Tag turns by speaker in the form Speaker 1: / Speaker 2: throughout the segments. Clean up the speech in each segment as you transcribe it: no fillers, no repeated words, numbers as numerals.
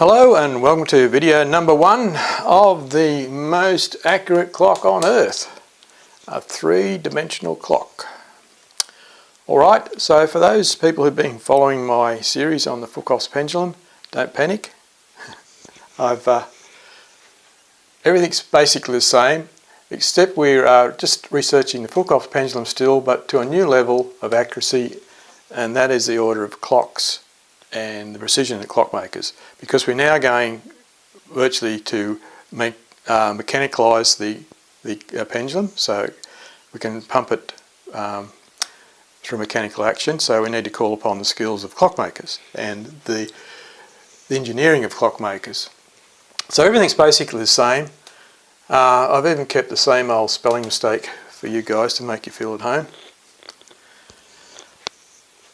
Speaker 1: Hello and welcome to video number 1 of the most accurate clock on earth, a 3-dimensional clock. Alright, so for those people who've been following my series on the Foucault's pendulum, don't panic. Everything's basically the same, except we're just researching the Foucault's pendulum still, but to a new level of accuracy, and that is the order of clocks and the precision of the clockmakers, because we're now going virtually to mechanicalise the pendulum, so we can pump it through mechanical action. So we need to call upon the skills of clockmakers and the engineering of clockmakers. So everything's basically the same. I've even kept the same old spelling mistake for you guys to make you feel at home.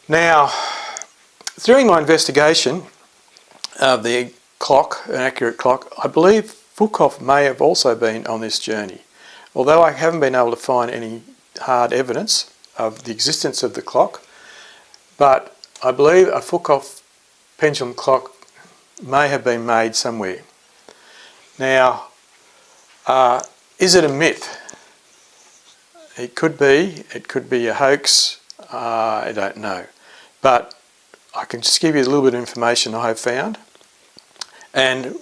Speaker 1: Now, during my investigation of the clock, an accurate clock, I believe Foucault may have also been on this journey. Although I haven't been able to find any hard evidence of the existence of the clock, but I believe a Foucault pendulum clock may have been made somewhere. Now, is it a myth? It could be a hoax, I don't know. But I can just give you a little bit of information I have found. And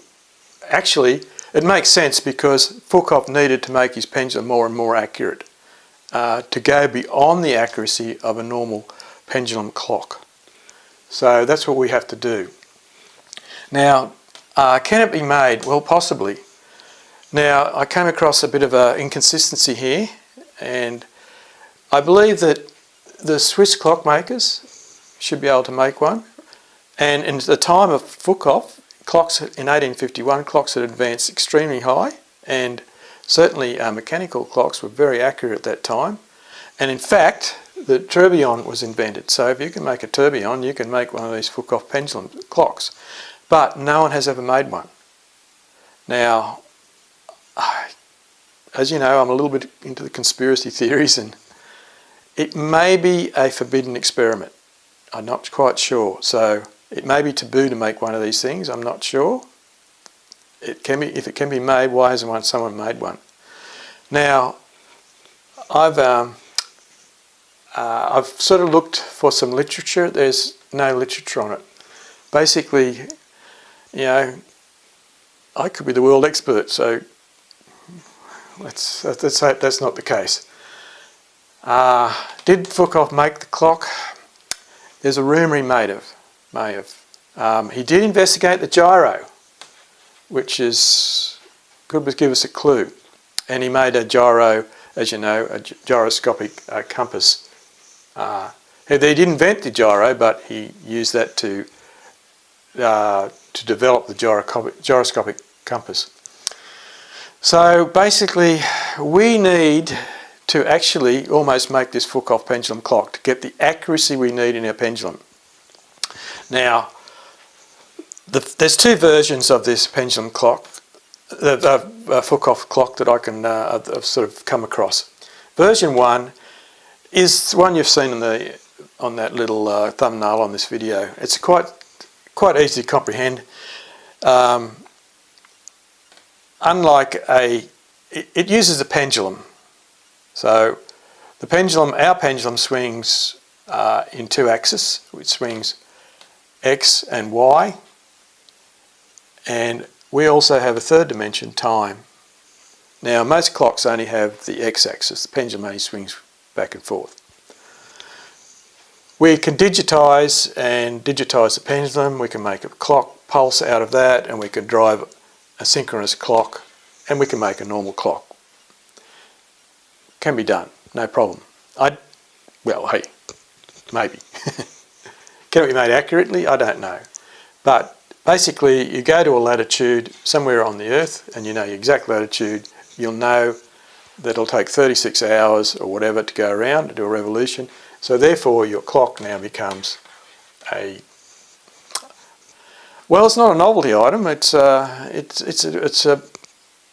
Speaker 1: actually, it makes sense because Foucault needed to make his pendulum more and more accurate to go beyond the accuracy of a normal pendulum clock. So that's what we have to do. Now, can it be made? Well, possibly. Now, I came across a bit of an inconsistency here, and I believe that the Swiss clockmakers should be able to make one. And in the time of Foucault, clocks in 1851, clocks had advanced extremely high, and certainly mechanical clocks were very accurate at that time. And in fact, the tourbillon was invented. So if you can make a tourbillon, you can make one of these Foucault pendulum clocks. But no one has ever made one. Now, as you know, I'm a little bit into the conspiracy theories, and it may be a forbidden experiment. I'm not quite sure. So it may be taboo to make one of these things. I'm not sure. It can be, if it can be made, why hasn't someone made one? Now, I've sort of looked for some literature. There's no literature on it. Basically, you know, I could be the world expert, so let's hope that's not the case. Did Foucault make the clock? There's a rumour he may have. He did investigate the gyro, which could give us a clue. And he made a gyro, as you know, a gyroscopic compass. He didn't invent the gyro, but he used that to develop the gyroscopic compass. So basically, we need to actually almost make this Foucault pendulum clock to get the accuracy we need in our pendulum. Now, there's two versions of this pendulum clock, Foucault clock, that I can I've sort of come across. Version 1 is the one you've seen on that little thumbnail on this video. It's quite easy to comprehend. It uses a pendulum. So our pendulum swings in 2 axes, which swings X and Y, and we also have a third dimension, time. Now, most clocks only have the X-axis. The pendulum only swings back and forth. We can digitise the pendulum. We can make a clock pulse out of that, and we can drive a synchronous clock, and we can make a normal clock. Can be done, no problem. Well, hey, maybe. Can it be made accurately? I don't know. But basically, you go to a latitude somewhere on the Earth, and you know your exact latitude. You'll know that it'll take 36 hours or whatever to go around to do a revolution. So therefore, your clock now becomes well, it's not a novelty item. It's a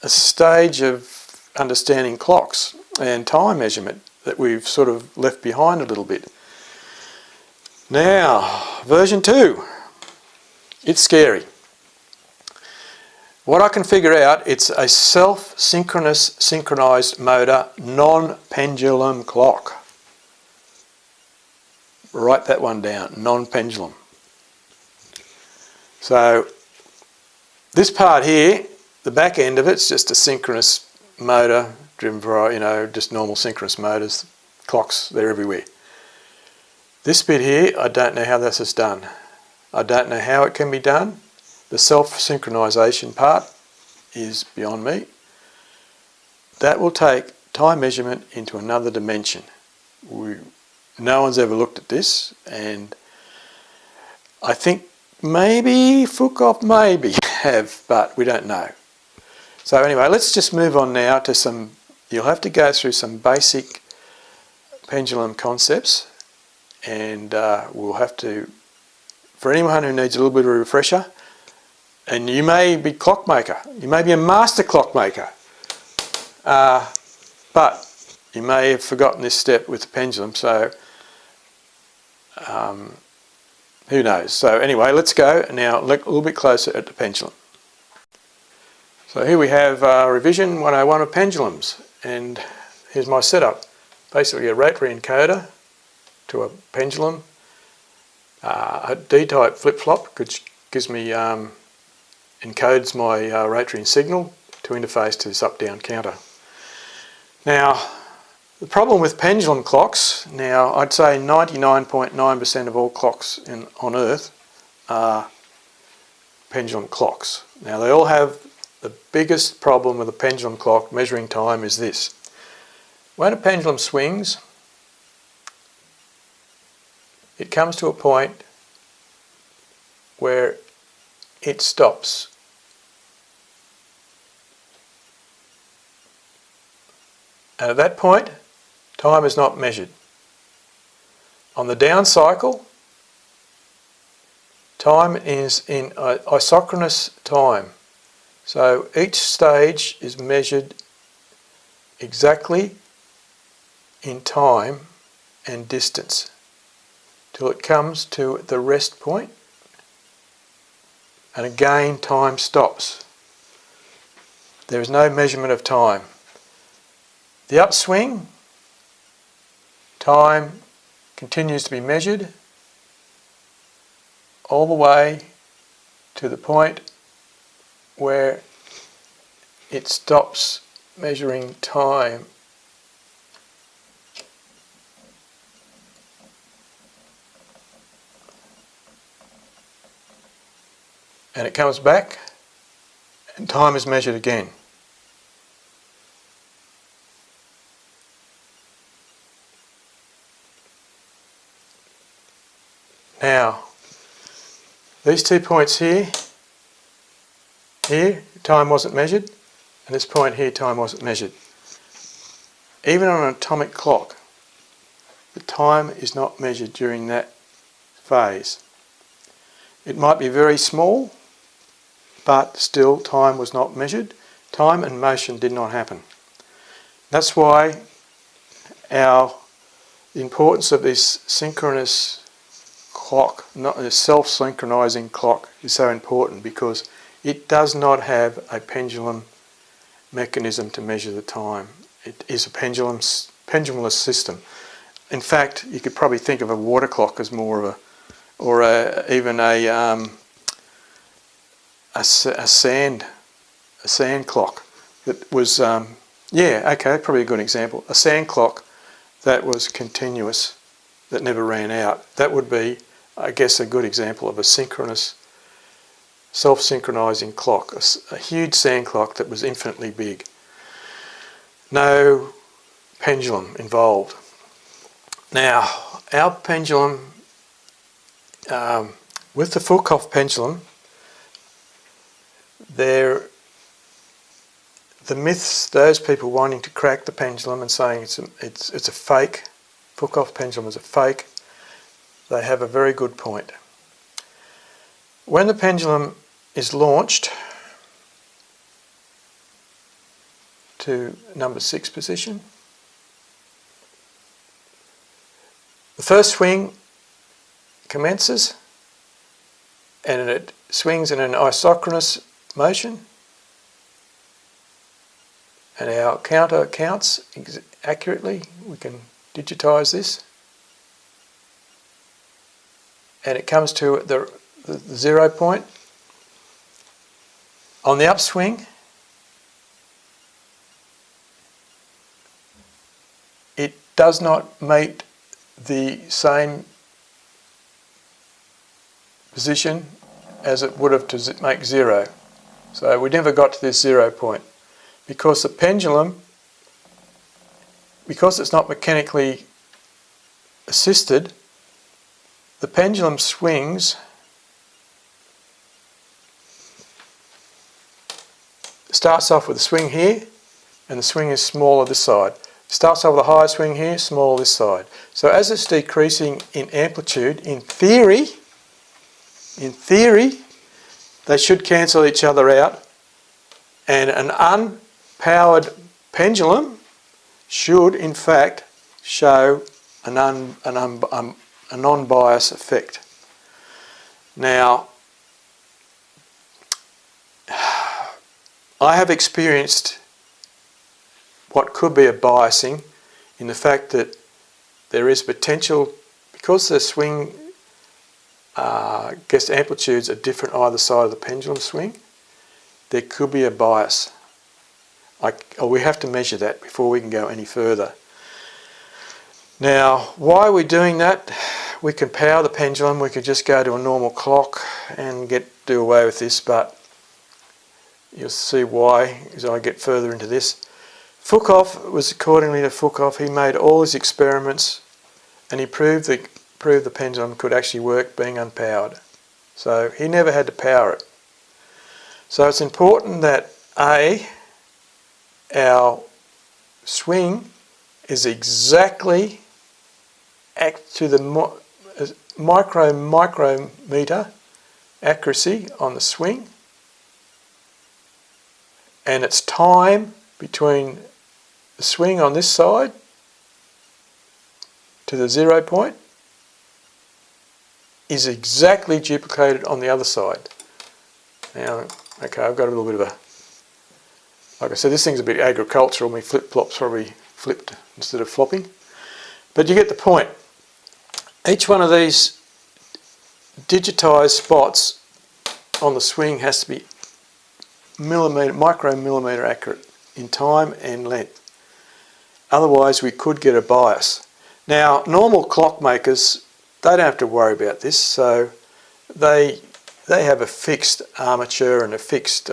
Speaker 1: stage of understanding clocks and time measurement that we've sort of left behind a little bit. Now, version 2. It's scary. What I can figure out, it's a self-synchronous synchronised motor non-pendulum clock. Write that one down, non-pendulum. So this part here, the back end of it's just a synchronous motor driven by, just normal synchronous motors, clocks, they're everywhere. This bit here, I don't know how this is done. I don't know how it can be done. The self-synchronisation part is beyond me. That will take time measurement into another dimension. No one's ever looked at this, and I think maybe Foucault maybe have, but we don't know. So anyway, let's just move on now to some, you'll have to go through some basic pendulum concepts, and we'll have to, for anyone who needs a little bit of a refresher, and you may be clockmaker, you may be a master clockmaker, but you may have forgotten this step with the pendulum, so who knows. So anyway, let's go now look a little bit closer at the pendulum. So here we have revision 101 of pendulums, and here's my setup. Basically a rotary encoder to a pendulum, a D-type flip-flop, which gives me encodes my rotary signal to interface to this up-down counter. Now, the problem with pendulum clocks, now I'd say 99.9% of all clocks on Earth are pendulum clocks. Now they all have, the biggest problem with a pendulum clock measuring time is this. When a pendulum swings, it comes to a point where it stops. And at that point, time is not measured. On the down cycle, time is in isochronous time. So each stage is measured exactly in time and distance till it comes to the rest point, and again time stops. There is no measurement of time. The upswing, time continues to be measured all the way to the point where it stops measuring time. And it comes back and time is measured again. Now, these 2 points here, time wasn't measured, and this point here, time wasn't measured. Even on an atomic clock, the time is not measured during that phase. It might be very small, but still time was not measured. Time and motion did not happen. That's why the importance of this synchronous clock, not a self-synchronizing clock, is so important, because it does not have a pendulum mechanism to measure the time. It is a pendulumless system. In fact, you could probably think of a water clock as more of even a sand clock that was probably a good example. A sand clock that was continuous, that never ran out. That would be, I guess, a good example of a synchronous, self-synchronizing clock, a huge sand clock that was infinitely big. No pendulum involved. Now, our pendulum, with the Foucault pendulum, the myths, those people wanting to crack the pendulum and saying it's a fake, Foucault pendulum is a fake, they have a very good point. When the pendulum is launched to number 6 position, the first swing commences and it swings in an isochronous motion and our counter counts accurately, we can digitise this, and it comes to the 0 point. On the upswing, it does not meet the same position as it would have to make 0. So we never got to this 0 point. Because the pendulum, because it's not mechanically assisted, the pendulum swings starts off with a swing here, and the swing is smaller this side. Starts off with a higher swing here, smaller this side. So as it's decreasing in amplitude, in theory, they should cancel each other out, and an unpowered pendulum should, in fact, show a non-bias effect. Now, I have experienced what could be a biasing in the fact that there is potential, because the swing guess amplitudes are different either side of the pendulum swing, there could be a bias. We have to measure that before we can go any further. Now, why are we doing that? We can power the pendulum, we could just go to a normal clock and do away with this, but you'll see why as I get further into this. Foucault was, accordingly to Foucault, he made all his experiments and he proved the pendulum could actually work being unpowered. So he never had to power it. So it's important that our swing is exactly to the micrometer accuracy on the swing, and its time between the swing on this side to the 0 point is exactly duplicated on the other side. Now, okay, I've got a little bit of a, like I said, this thing's a bit agricultural. My flip-flop's probably flipped instead of flopping. But you get the point. Each one of these digitised spots on the swing has to be micromillimeter accurate in time and length. Otherwise we could get a bias. Now, normal clockmakers, they don't have to worry about this, so they have a fixed armature and a fixed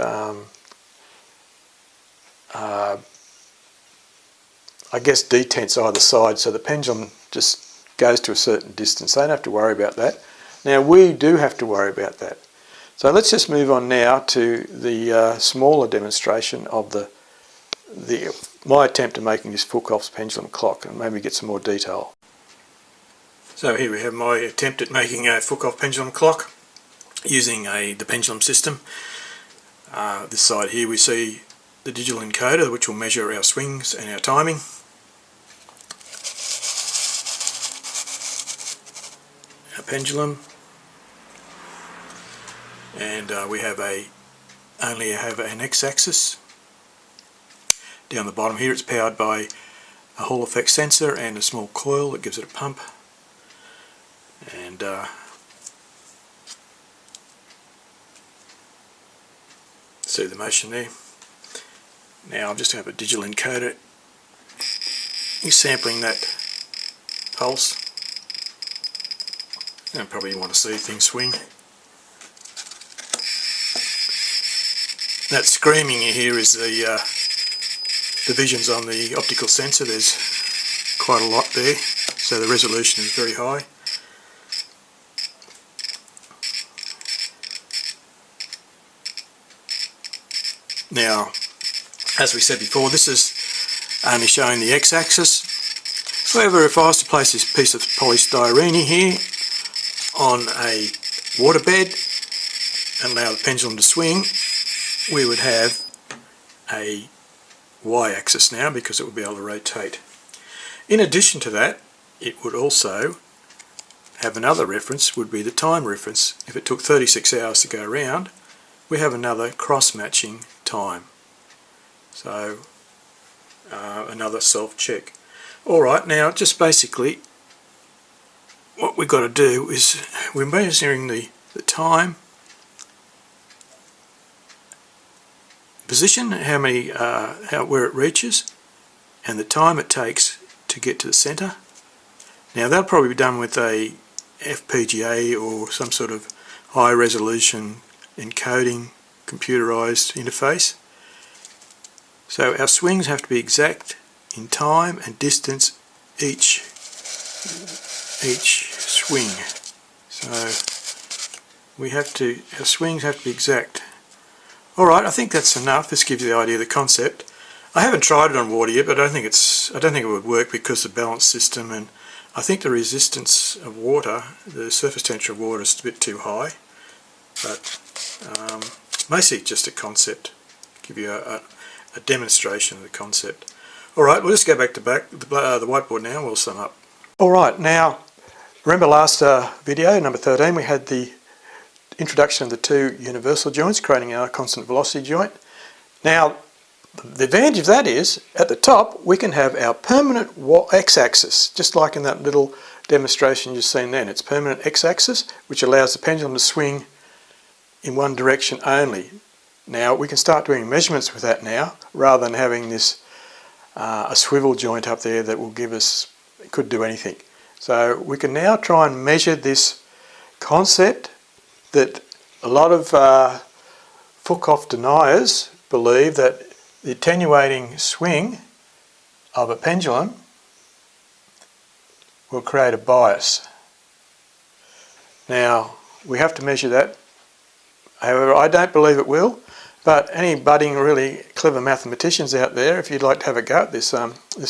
Speaker 1: I guess detents either side, so the pendulum just goes to a certain distance. They don't have to worry about that. Now we do have to worry about that. So let's just move on now to the smaller demonstration of my attempt at making this Foucault's pendulum clock, and maybe get some more detail. So here we have my attempt at making a Foucault pendulum clock using the pendulum system. This side here we see the digital encoder, which will measure our swings and our timing. Our pendulum, and we have only have an x-axis. Down the bottom here it's powered by a Hall effect sensor and a small coil that gives it a pump. And see the motion there. Now I'm just going to have a digital encoder. You're sampling that pulse. And probably want to see things swing. That screaming you hear is the divisions on the optical sensor. There's quite a lot there, so the resolution is very high. Now, as we said before, this is only showing the x-axis. However, if I was to place this piece of polystyrene here on a waterbed and allow the pendulum to swing, we would have a y-axis now, because it would be able to rotate. In addition to that, it would also have another reference, would be the time reference. If it took 36 hours to go around, we have another cross-matching time. So another self-check. Alright, now just basically what we've got to do is we're measuring the time, position, where it reaches, and the time it takes to get to the centre. Now that'll probably be done with a FPGA or some sort of high resolution encoding computerized interface. So our swings have to be exact in time and distance each swing. So our swings have to be exact. Alright, I think that's enough. This gives you the idea of the concept. I haven't tried it on water yet, but I don't think it would work because of the balance system, and I think the resistance of water, the surface temperature of water, is a bit too high. But mostly just a concept, give you a demonstration of the concept. Alright, we'll just go back to the whiteboard now and we'll sum up. Alright, now remember last video, number 13, we had the introduction of the two universal joints creating our constant velocity joint. Now the advantage of that is at the top we can have our permanent x-axis, just like in that little demonstration you've seen then. It's permanent x-axis, which allows the pendulum to swing in one direction only. Now we can start doing measurements with that now, rather than having this a swivel joint up there that will give us, it could do anything. So we can now try and measure this concept that a lot of Foucault deniers believe, that the attenuating swing of a pendulum will create a bias. Now we have to measure that. However, I don't believe it will, but any budding really clever mathematicians out there, if you'd like to have a go at this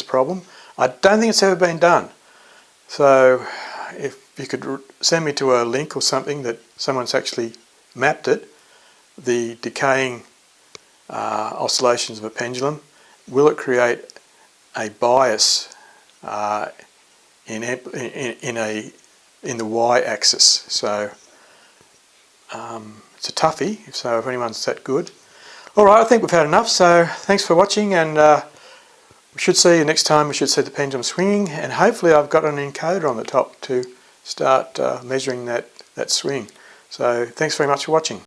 Speaker 1: problem, I don't think it's ever been done. So if you could send me to a link or something that someone's actually mapped it, the decaying oscillations of a pendulum, will it create a bias in the y-axis? So it's a toughie, so if anyone's that good. Alright, I think we've had enough, so thanks for watching, and we should see you next time. We should see the pendulum swinging, and hopefully I've got an encoder on the top to start measuring that swing. So thanks very much for watching.